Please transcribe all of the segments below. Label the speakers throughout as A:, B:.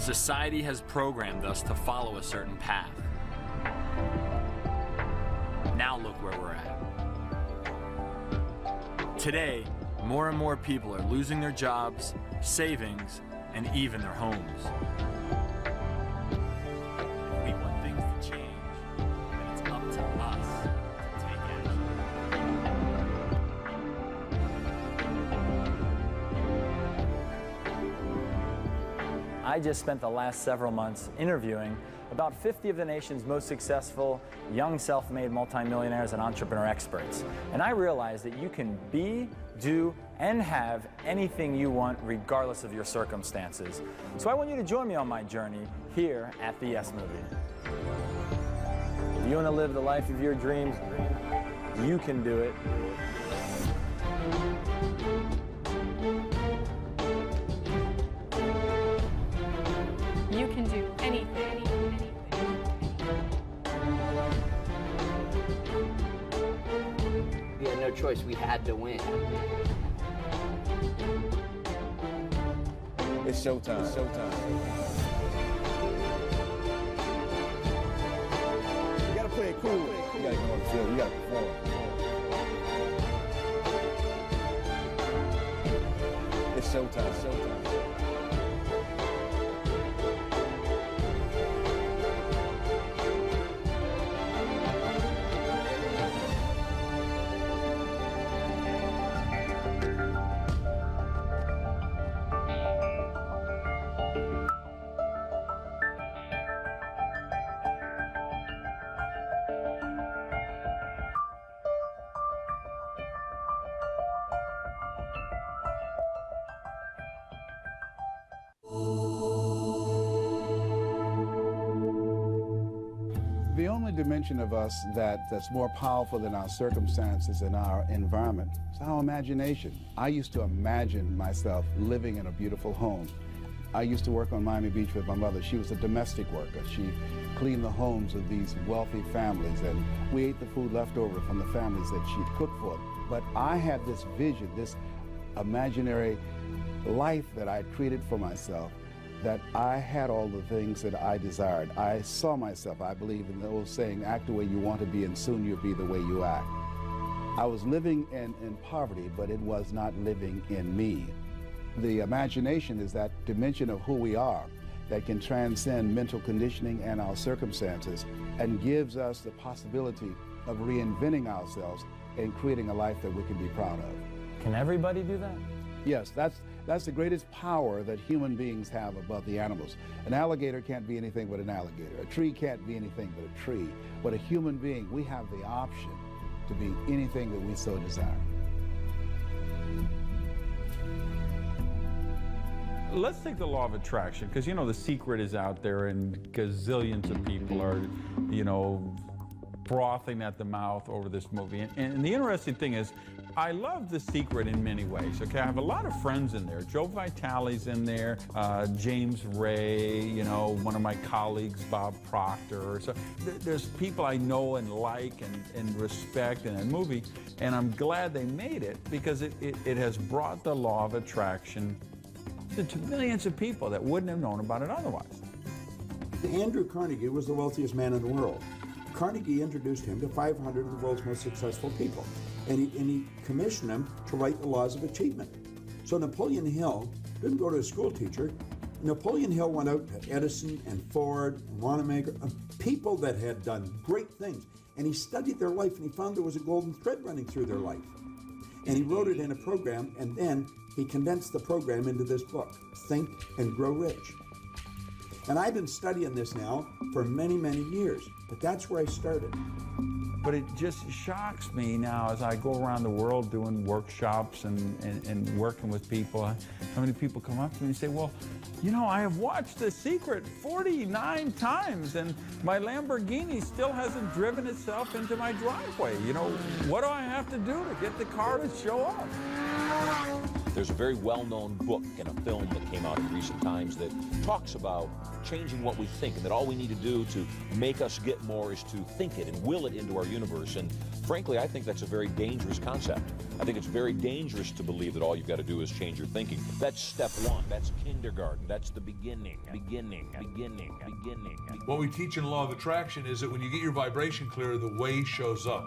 A: Society has programmed us to follow a certain path. Now look where we're at. Today, more and more people are losing their jobs, savings, and even their homes. We want things to change, and it's up to us to take action.
B: I just spent the last several months interviewing about 50 of the nation's most successful young self-made multimillionaires and entrepreneur experts. And I realized that you can be, do, and have anything you want regardless of your circumstances. So I want you to join me on my journey here at the Yes Movie. If you want to live the life of your dreams, you can do it.
C: You can do anything.
D: We had no choice, we had to win.
E: It's showtime. It's showtime. You gotta play it cool. You gotta go on the field. You gotta perform. It's showtime. It's showtime.
F: The only dimension of us that's more powerful than our circumstances and our environment is our imagination. I used to imagine myself living in a beautiful home. I used to work on Miami Beach with my mother. She was a domestic worker. She cleaned the homes of these wealthy families, and we ate the food left over from the families that she'd cooked for. But I had this vision, this imaginary life that I had created for myself, that I had all the things that I desired. I saw myself, I believe in the old saying, act the way you want to be and soon you'll be the way you act. I was living in poverty, but it was not living in me. The imagination is that dimension of who we are that can transcend mental conditioning and our circumstances and gives us the possibility of reinventing ourselves and creating a life that we can be proud of.
B: Can everybody do that?
F: Yes, that's the greatest power that human beings have above the animals. An alligator can't be anything but an alligator. A tree can't be anything but a tree. But a human being, we have the option to be anything that we so desire.
G: Let's take the law of attraction, because, you know, the secret is out there and gazillions of people are, you know, frothing at the mouth over this movie. And the interesting thing is, I love The Secret in many ways, okay? I have a lot of friends in there. Joe Vitale's in there, James Ray, you know, one of my colleagues, Bob Proctor. So there's people I know and like and respect in that movie, and I'm glad they made it because it has brought the law of attraction to millions of people that wouldn't have known about it otherwise.
H: Andrew Carnegie was the wealthiest man in the world. Carnegie introduced him to 500 of the world's most successful people, and he commissioned him to write the laws of achievement. So Napoleon Hill didn't go to a school teacher. Napoleon Hill went out to Edison and Ford and Wanamaker, people that had done great things, and he studied their life, and he found there was a golden thread running through their life. And he wrote it in a program, and then he condensed the program into this book, Think and Grow Rich. And I've been studying this now for many, many years, but that's where I started.
G: But it just shocks me now as I go around the world doing workshops and working with people, how many people come up to me and say, well, you know, I have watched The Secret 49 times and my Lamborghini still hasn't driven itself into my driveway. You know, what do I have to do to get the car to show up?
I: There's a very well-known book and a film that came out in recent times that talks about changing what we think, and that all we need to do to make us get more is to think it and will it into our universe. And frankly, I think that's a very dangerous concept. I think it's very dangerous to believe that all you've got to do is change your thinking. That's step one. That's kindergarten. That's the beginning.
J: What we teach in law of attraction is that when you get your vibration clear, the way shows up.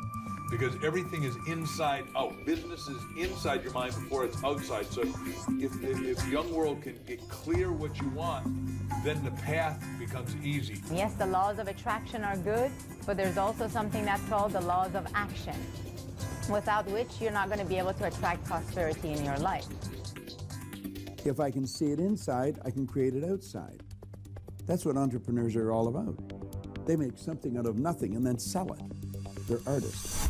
J: Because everything is inside out. Business is inside your mind before it's outside. So if the young world can get clear what you want, then the path becomes easy.
K: Yes, the laws of attraction are good, but there's also something that's called the laws of action, without which you're not going to be able to attract prosperity in your life.
H: If I can see it inside, I can create it outside. That's what entrepreneurs are all about. They make something out of nothing and then sell it. They're artists.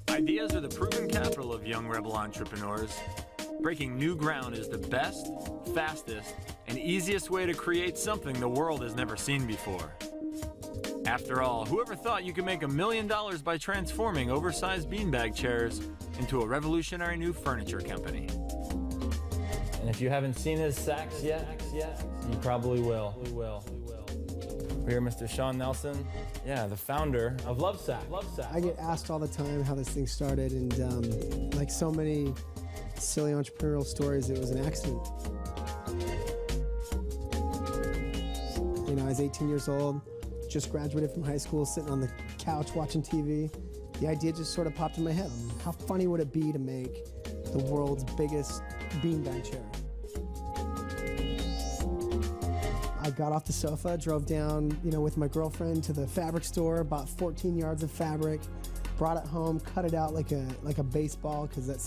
A: Ideas are the proven capital of young rebel entrepreneurs. Breaking new ground is the best, fastest, and easiest way to create something the world has never seen before. After all, whoever thought you could make $1 million by transforming oversized beanbag chairs into a revolutionary new furniture company?
B: And if you haven't seen his sacks yet, you probably will. We're here, Mr. Sean Nelson. Yeah, the founder of Lovesack.
L: I get asked all the time how this thing started, and like so many silly entrepreneurial stories, it was an accident. You know, I was 18 years old, just graduated from high school, sitting on the couch watching TV. The idea just sort of popped in my head. How funny would it be to make the world's biggest beanbag chair? I got off the sofa, drove down, with my girlfriend to the fabric store, bought 14 yards of fabric, brought it home, cut it out like a baseball, because that's